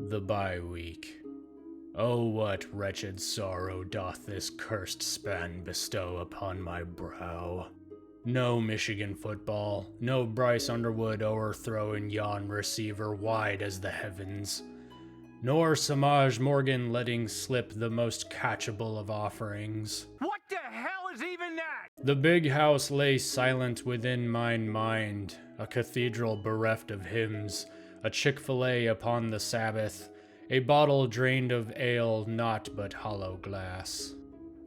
The bye week. Oh, what wretched sorrow doth this cursed span bestow upon my brow. No Michigan football, no Bryce Underwood o'erthrowing yon receiver wide as the heavens, nor Samaj Morgan letting slip the most catchable of offerings. What the hell is even that? The big house lay silent within mine mind, a cathedral bereft of hymns, a Chick-fil-A upon the Sabbath, a bottle drained of ale, naught but hollow glass.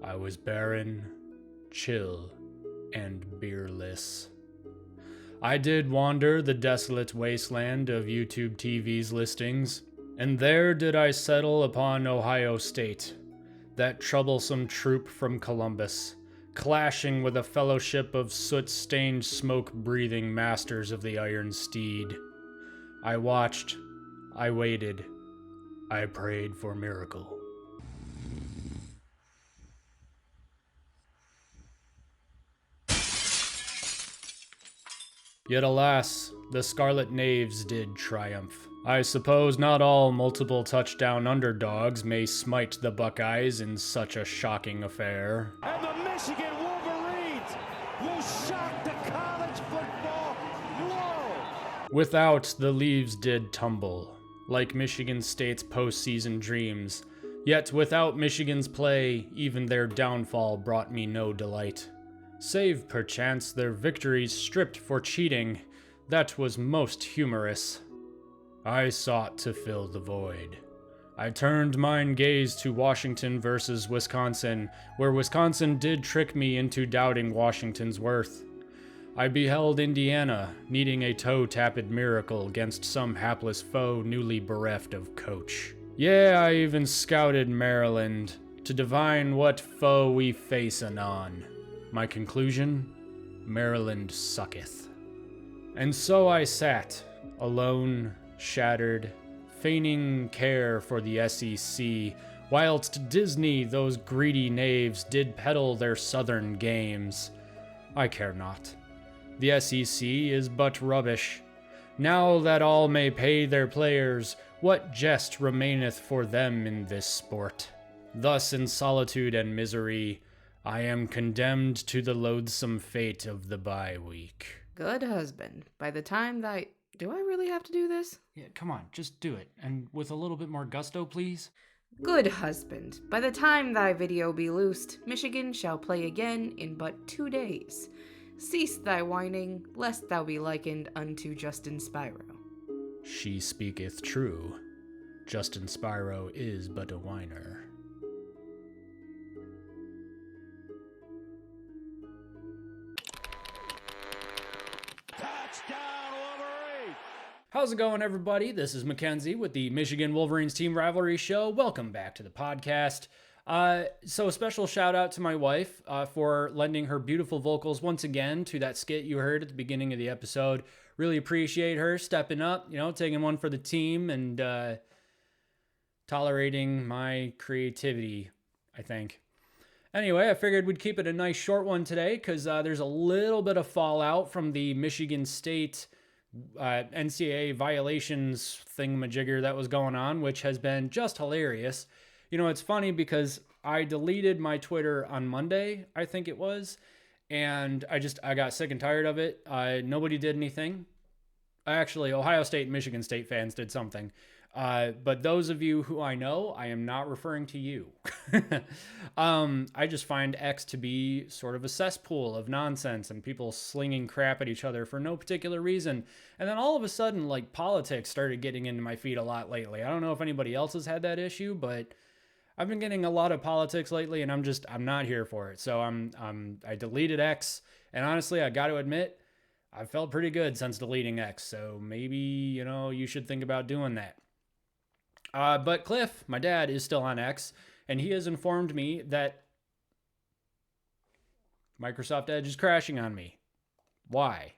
I was barren, chill, and beerless. I did wander the desolate wasteland of YouTube TV's listings, and there did I settle upon Ohio State, that troublesome troop from Columbus, clashing with a fellowship of soot-stained, smoke-breathing masters of the iron steed. I watched, I waited, I prayed for miracle. Yet alas, the Scarlet Knaves did triumph. I suppose not all multiple touchdown underdogs may smite the Buckeyes in such a shocking affair. And the Michigan Wolverines will shock the college football world. Without, the leaves did tumble, like Michigan State's postseason dreams. Yet without Michigan's play, even their downfall brought me no delight. Save perchance their victories stripped for cheating, that was most humorous. I sought to fill the void. I turned mine gaze to Washington versus Wisconsin, where Wisconsin did trick me into doubting Washington's worth. I beheld Indiana needing a toe-tapped miracle against some hapless foe newly bereft of coach. Yeah, I even scouted Maryland to divine what foe we face anon. My conclusion? Maryland sucketh. And so I sat, alone, shattered, feigning care for the SEC, whilst Disney, those greedy knaves, did peddle their southern games. I care not. The SEC is but rubbish. Now that all may pay their players, what jest remaineth for them in this sport? Thus in solitude and misery, I am condemned to the loathsome fate of the bye week. Good husband, by the time do I really have to do this? Yeah, come on, just do it. And with a little bit more gusto, please. Good husband, by the time thy video be loosed, Michigan shall play again in but 2 days. Cease thy whining, lest thou be likened unto Justin Spiro. She speaketh true. Justin Spiro is but a whiner. Touchdown Wolverine. How's it going, everybody? This is Mackenzie with the Michigan Wolverines Team Rivalry Show. Welcome back to the podcast. So a special shout out to my wife for lending her beautiful vocals once again to that skit you heard at the beginning of the episode. Really appreciate her stepping up, taking one for the team and tolerating my creativity, I think. Anyway, I figured we'd keep it a nice short one today because there's a little bit of fallout from the Michigan State NCAA violations thingamajigger that was going on, which has been just hilarious. It's funny because I deleted my Twitter on Monday, I think it was, and I got sick and tired of it. Nobody did anything. Actually, Ohio State and Michigan State fans did something. But those of you who I know, I am not referring to you. I just find X to be sort of a cesspool of nonsense and people slinging crap at each other for no particular reason. And then all of a sudden, politics started getting into my feed a lot lately. I don't know if anybody else has had that issue, but I've been getting a lot of politics lately, and I'm not here for it. So I deleted X, and honestly, I got to admit, I felt pretty good since deleting X. So maybe you should think about doing that. But Cliff, my dad, is still on X, and he has informed me that Microsoft Edge is crashing on me. Why?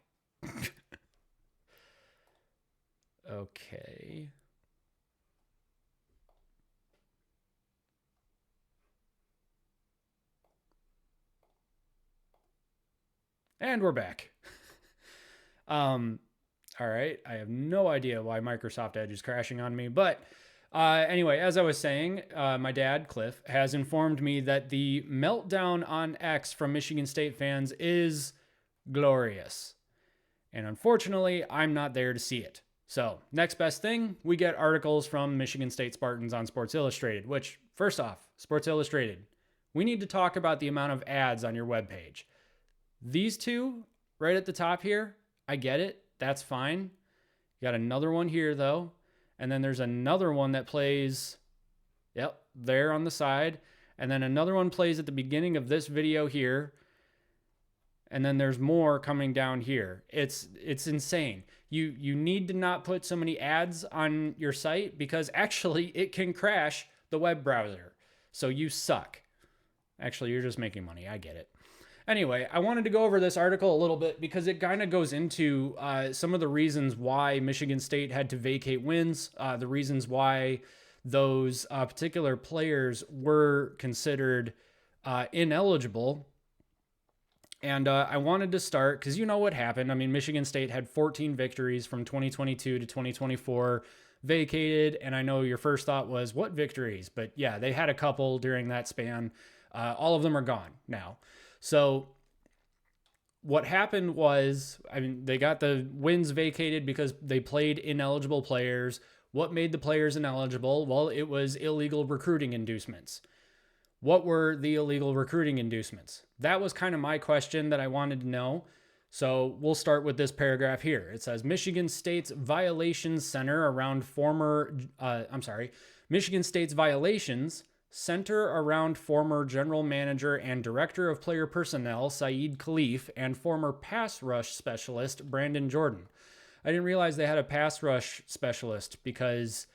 Okay. And we're back. All right. I have no idea why Microsoft Edge is crashing on me, but Anyway, as I was saying, my dad, Cliff, has informed me that the meltdown on X from Michigan State fans is glorious. And unfortunately, I'm not there to see it. So, next best thing, we get articles from Michigan State Spartans on Sports Illustrated, which, first off, Sports Illustrated, we need to talk about the amount of ads on your webpage. These two, right at the top here, I get it. That's fine. You got another one here, though. And then there's another one that plays, yep, there on the side. And then another one plays at the beginning of this video here. And then there's more coming down here. It's insane. You need to not put so many ads on your site because actually it can crash the web browser. So you suck. Actually, you're just making money. I get it. Anyway, I wanted to go over this article a little bit because it kind of goes into some of the reasons why Michigan State had to vacate wins, the reasons why those particular players were considered ineligible. And I wanted to start because you know what happened. I mean, Michigan State had 14 victories from 2022 to 2024, vacated. And I know your first thought was, what victories? But yeah, they had a couple during that span. All of them are gone now. So what happened was, I mean, they got the wins vacated because they played ineligible players. What made the players ineligible? Well, it was illegal recruiting inducements. What were the illegal recruiting inducements? That was kind of my question that I wanted to know. So we'll start with this paragraph here. It says Michigan State's violations center around Michigan State's violations center around former general manager and director of player personnel Saeed Khalif and former pass rush specialist Brandon Jordan. I didn't realize they had a pass rush specialist because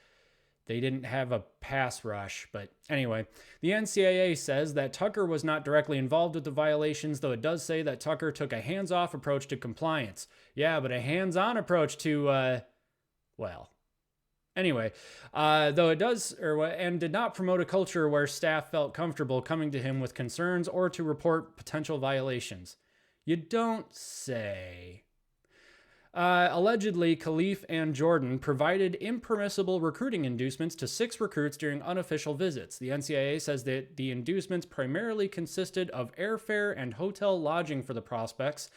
they didn't have a pass rush. But anyway, the NCAA says that Tucker was not directly involved with the violations, though it does say that Tucker took a hands-off approach to compliance. Yeah, but a hands-on approach to, Anyway, though it does, and did not promote a culture where staff felt comfortable coming to him with concerns or to report potential violations. You don't say. Allegedly, Khalif and Jordan provided impermissible recruiting inducements to 6 recruits during unofficial visits. The NCAA says that the inducements primarily consisted of airfare and hotel lodging for the prospects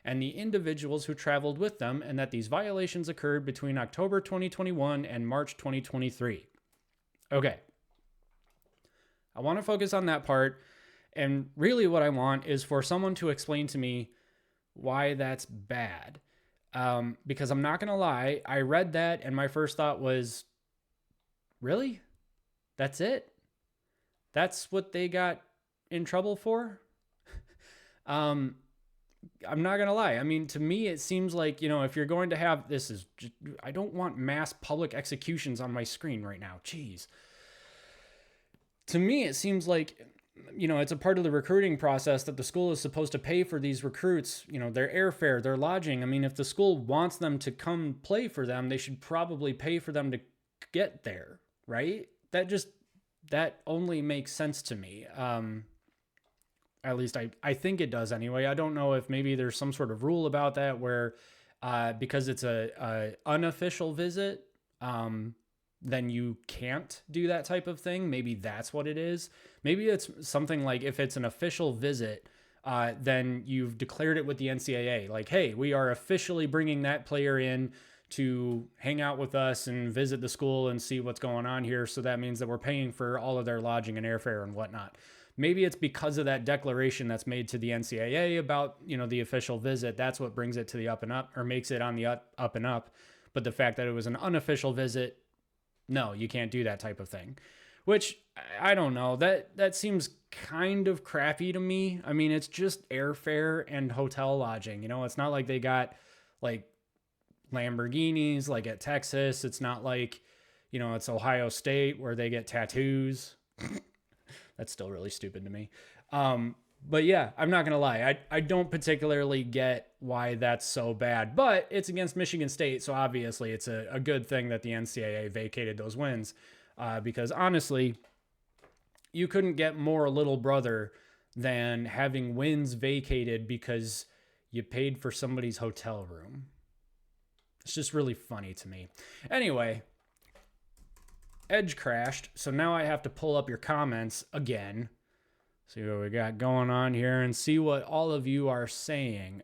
and the individuals who traveled with them, and that these violations occurred between October 2021 and March 2023. Okay. I want to focus on that part, and really what I want is for someone to explain to me why that's bad. Because I'm not going to lie, I read that and my first thought was, really? That's it? That's what they got in trouble for? I'm not going to lie. I mean, to me, it seems like, if you're going to have, I don't want mass public executions on my screen right now. Jeez. To me, it seems like, it's a part of the recruiting process that the school is supposed to pay for these recruits, their airfare, their lodging. I mean, if the school wants them to come play for them, they should probably pay for them to get there, right? That only makes sense to me. At least I think it does anyway. I don't know if maybe there's some sort of rule about that where because it's a unofficial visit, then you can't do that type of thing. Maybe that's what it is. Maybe it's something like if it's an official visit, then you've declared it with the NCAA. Like, hey, we are officially bringing that player in to hang out with us and visit the school and see what's going on here. So that means that we're paying for all of their lodging and airfare and whatnot. Maybe it's because of that declaration that's made to the NCAA about, the official visit. That's what brings it to the up and up, or makes it on the up and up. But the fact that it was an unofficial visit, no, you can't do that type of thing. Which, I don't know, that seems kind of crappy to me. I mean, it's just airfare and hotel lodging. It's not like they got like Lamborghinis like at Texas. It's not like, it's Ohio State where they get tattoos. That's still really stupid to me. But yeah, I'm not going to lie. I don't particularly get why that's so bad, but it's against Michigan State. So obviously it's a good thing that the NCAA vacated those wins because honestly, you couldn't get more little brother than having wins vacated because you paid for somebody's hotel room. It's just really funny to me. Anyway, Edge crashed, so now I have to pull up your comments again. See what we got going on here and see what all of you are saying.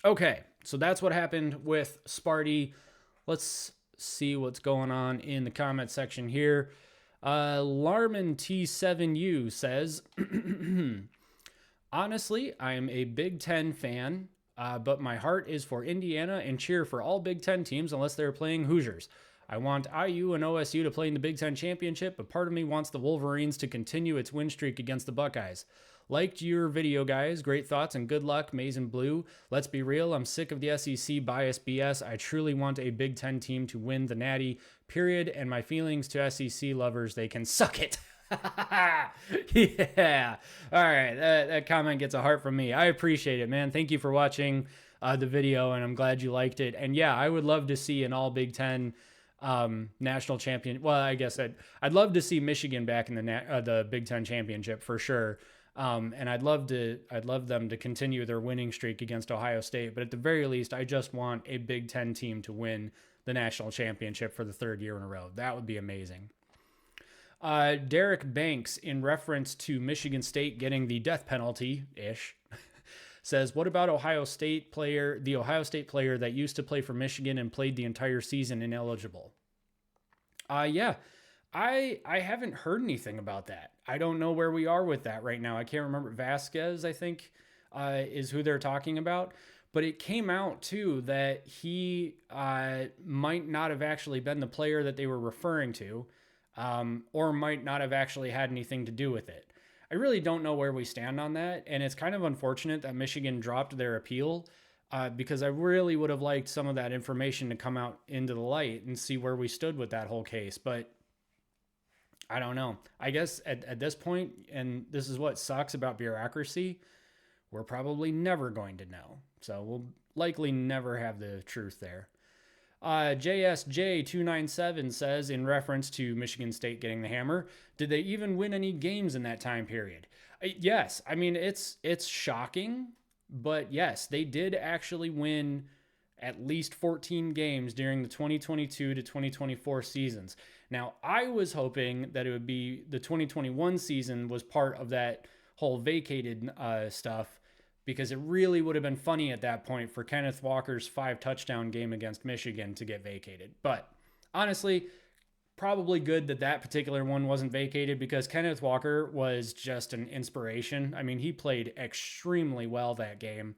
Okay, so that's what happened with Sparty. Let's see what's going on in the comment section here. Larman T7U says, honestly, I am a Big Ten fan, but my heart is for Indiana and cheer for all Big Ten teams unless they're playing Hoosiers. I want IU and OSU to play in the Big Ten Championship, but part of me wants the Wolverines to continue its win streak against the Buckeyes. Liked your video, guys. Great thoughts and good luck, Maize and Blue. Let's be real, I'm sick of the SEC bias BS. I truly want a Big Ten team to win the Natty, period. And my feelings to SEC lovers, they can suck it. Yeah. All right. That comment gets a heart from me. I appreciate it, man. Thank you for watching the video, and I'm glad you liked it. And yeah, I would love to see an all Big Ten national champion. Well, I guess I'd love to see Michigan back in the Big Ten championship for sure. And I'd love them to continue their winning streak against Ohio State. But at the very least, I just want a Big Ten team to win the national championship for the third year in a row. That would be amazing. Derek Banks, in reference to Michigan State getting the death penalty-ish, says, what about the Ohio State player that used to play for Michigan and played the entire season ineligible? Yeah. I haven't heard anything about that. I don't know where we are with that right now. I can't remember. Vasquez, I think, is who they're talking about. But it came out, too, that he might not have actually been the player that they were referring to, or might not have actually had anything to do with it. I really don't know where we stand on that. And it's kind of unfortunate that Michigan dropped their appeal, because I really would have liked some of that information to come out into the light and see where we stood with that whole case. But I don't know. I guess at this point, and this is what sucks about bureaucracy, we're probably never going to know. So we'll likely never have the truth there. JSJ297 says, in reference to Michigan State getting the hammer, did they even win any games in that time period? Yes. I mean, it's shocking, but yes, they did actually win at least 14 games during the 2022 to 2024 seasons. Now, I was hoping that it would be the 2021 season was part of that whole vacated stuff, because it really would have been funny at that point for Kenneth Walker's 5-touchdown game against Michigan to get vacated. But honestly, probably good that that particular one wasn't vacated, because Kenneth Walker was just an inspiration. I mean, he played extremely well that game.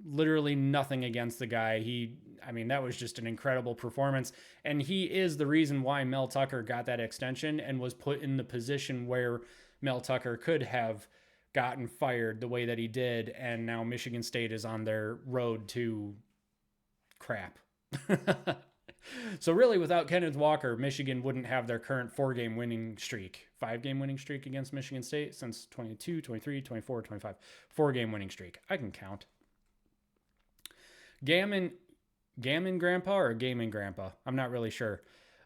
Literally nothing against the guy. That was just an incredible performance. And he is the reason why Mel Tucker got that extension and was put in the position where Mel Tucker could have gotten fired the way that he did. And now Michigan State is on their road to crap. So really, without Kenneth Walker, Michigan wouldn't have their current 5-game winning streak against Michigan State since 22, 23, 24, 25. 4-game winning streak. I can count. Gammon Grandpa or Gaming Grandpa? I'm not really sure.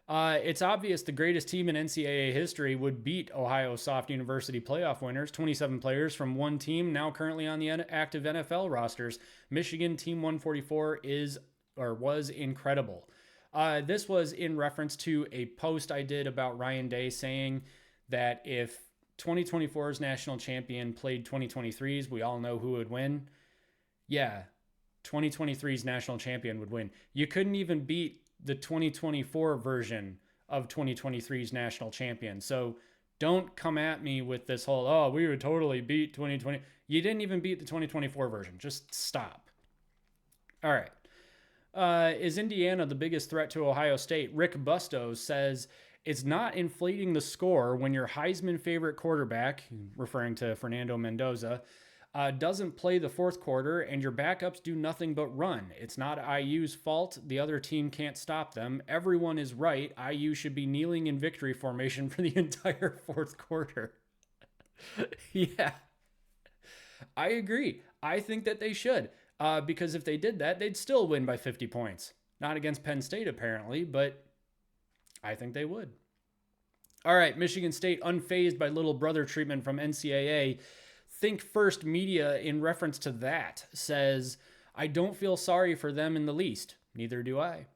It's obvious the greatest team in NCAA history would beat Ohio Soft University playoff winners, 27 players from one team, now currently on the active NFL rosters. Michigan Team 144 was incredible. This was in reference to a post I did about Ryan Day saying that if 2024's national champion played 2023's, we all know who would win. Yeah, 2023's national champion would win. You couldn't even beat the 2024 version of 2023's national champion. So don't come at me with this whole, we would totally beat 2020. You didn't even beat the 2024 version. Just stop. All right. Is Indiana the biggest threat to Ohio State? Rick Bustos says, it's not inflating the score when your Heisman favorite quarterback, referring to Fernando Mendoza, doesn't play the fourth quarter and your backups do nothing but run. It's not IU's fault. The other team can't stop them. Everyone is right. IU should be kneeling in victory formation for the entire fourth quarter. Yeah, I agree. I think that they should. Because if they did that, they'd still win by 50 points. Not against Penn State, apparently, but I think they would. All right, Michigan State unfazed by little brother treatment from NCAA. Think First Media, in reference to that, says, I don't feel sorry for them in the least. Neither do I.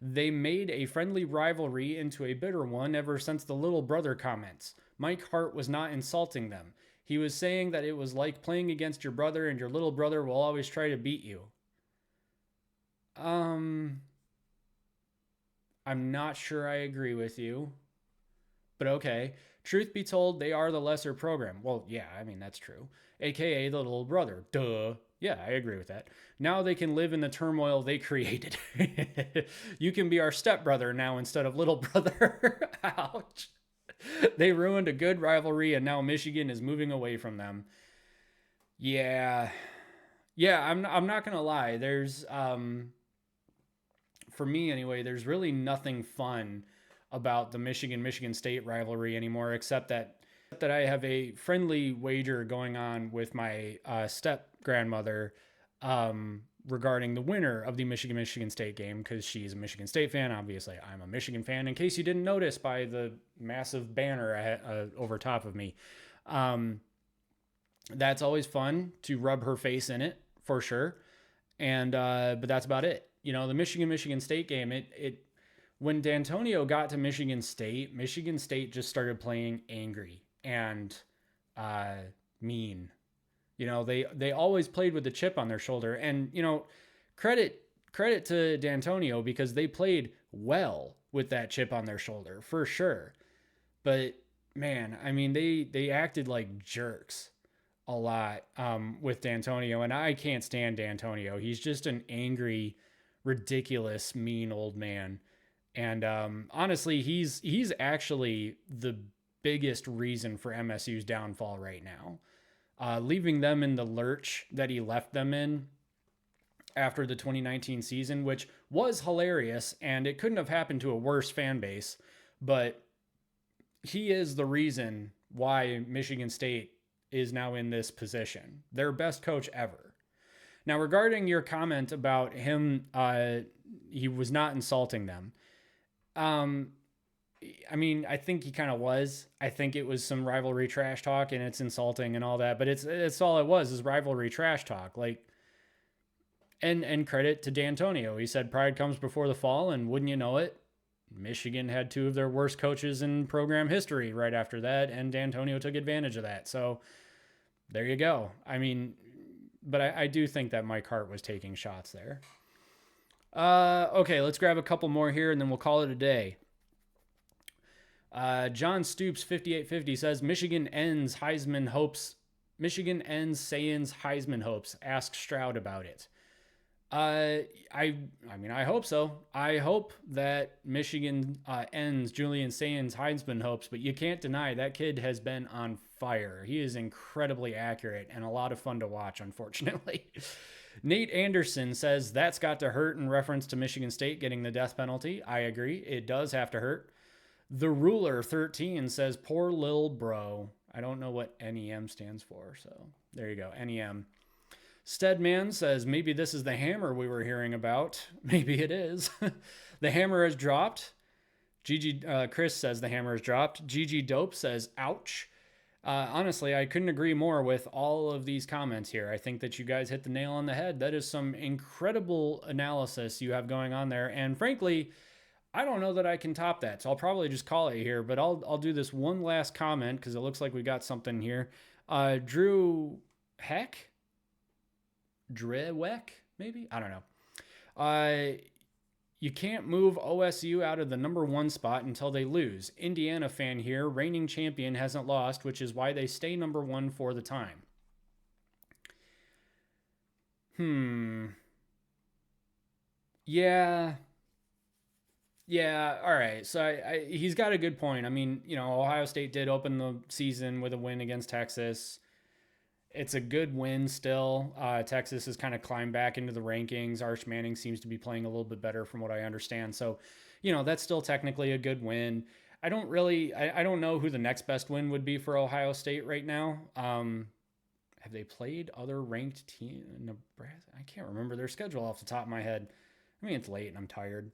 They made a friendly rivalry into a bitter one ever since the little brother comments. Mike Hart was not insulting them. He was saying that it was like playing against your brother and your little brother will always try to beat you. I'm not sure I agree with you, but okay. Truth be told, they are the lesser program. Well, yeah, I mean, that's true. AKA the little brother. Duh. Yeah, I agree with that. Now they can live in the turmoil they created. You can be our stepbrother now instead of little brother. Ouch. They ruined a good rivalry and now Michigan is moving away from them. Yeah. Yeah, I'm not going to lie. There's for me anyway, there's really nothing fun about the Michigan State rivalry anymore, except that I have a friendly wager going on with my step grandmother regarding the winner of the Michigan State game, because she's a Michigan State fan. Obviously, I'm a Michigan fan, in case you didn't notice by the massive banner over top of me. That's always fun to rub her face in it, for sure. And but that's about it. You know, the Michigan State game, when D'Antonio got to Michigan State just started playing angry and mean. You know, they always played with the chip on their shoulder. And, you know, credit to D'Antonio, because they played well with that chip on their shoulder, for sure. But, man, I mean, they acted like jerks a lot with D'Antonio. And I can't stand D'Antonio. He's just an angry, ridiculous, mean old man. And honestly, he's actually the biggest reason for MSU's downfall right now. Leaving them in the lurch that he left them in after the 2019 season, which was hilarious, and it couldn't have happened to a worse fan base, but he is the reason why Michigan State is now in this position. Their best coach ever. Now, regarding your comment about him, he was not insulting them. I mean, I think he kind of was. I think it was some rivalry trash talk, and it's insulting and all that, but it's all it was, is rivalry trash talk. Like, and credit to D'Antonio. He said pride comes before the fall, and wouldn't you know it, Michigan had two of their worst coaches in program history right after that, and D'Antonio took advantage of that. So there you go. I mean, but I do think that Mike Hart was taking shots there. Okay, let's grab a couple more here, and then we'll call it a day. John Stoops 5850 says Michigan ends Heisman hopes. Michigan ends Sayan's Heisman hopes. Ask Stroud about it. I mean, I hope so. I hope that Michigan ends Julian Sayan's Heisman hopes, but you can't deny that kid has been on fire. He is incredibly accurate and a lot of fun to watch, unfortunately. Nate Anderson says that's got to hurt, in reference to Michigan State getting the death penalty. I agree. It does have to hurt. The Ruler 13 says, poor lil bro. I don't know what NEM stands for, so there you go, NEM. Steadman says, maybe this is the hammer we were hearing about. Maybe it is. The hammer has dropped. Chris says the hammer has dropped. GG Dope says, ouch. Honestly, I couldn't agree more with all of these comments here. I think that you guys hit the nail on the head. That is some incredible analysis you have going on there. And frankly, I don't know that I can top that, so I'll probably just call it here. But I'll do this one last comment, because it looks like we got something here. Drew Dreweck, maybe? I don't know. You can't move OSU out of the number 1 spot until they lose. Indiana fan here, reigning champion, hasn't lost, which is why they stay number 1 for the time. Yeah, all right. So he's got a good point. I mean, you know, Ohio State did open the season with a win against Texas. It's a good win still. Texas has kind of climbed back into the rankings. Arch Manning seems to be playing a little bit better from what I understand. So, you know, that's still technically a good win. I don't know who the next best win would be for Ohio State right now. Have they played other ranked teams? Nebraska? I can't remember their schedule off the top of my head. I mean, it's late and I'm tired.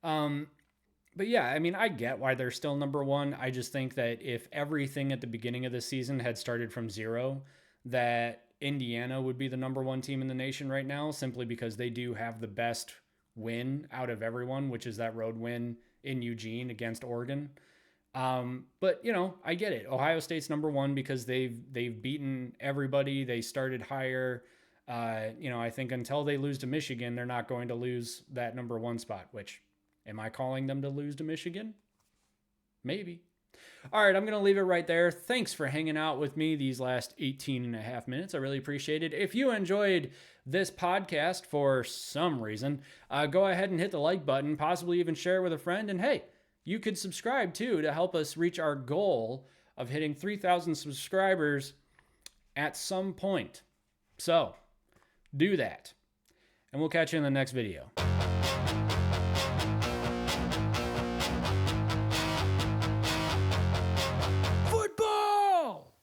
But yeah, I mean, I get why they're still number 1. I just think that if everything at the beginning of the season had started from 0, that Indiana would be the number 1 team in the nation right now, simply because they do have the best win out of everyone, which is that road win in Eugene against Oregon. But you know, I get it. Ohio State's number one because they've beaten everybody. They started higher. You know, I think until they lose to Michigan, they're not going to lose that number one spot, which, am I calling them to lose to Michigan? Maybe. All right, I'm going to leave it right there. Thanks for hanging out with me these last 18 and a half minutes. I really appreciate it. If you enjoyed this podcast for some reason, go ahead and hit the like button, possibly even share it with a friend. And hey, you could subscribe too to help us reach our goal of hitting 3,000 subscribers at some point. So do that, and we'll catch you in the next video.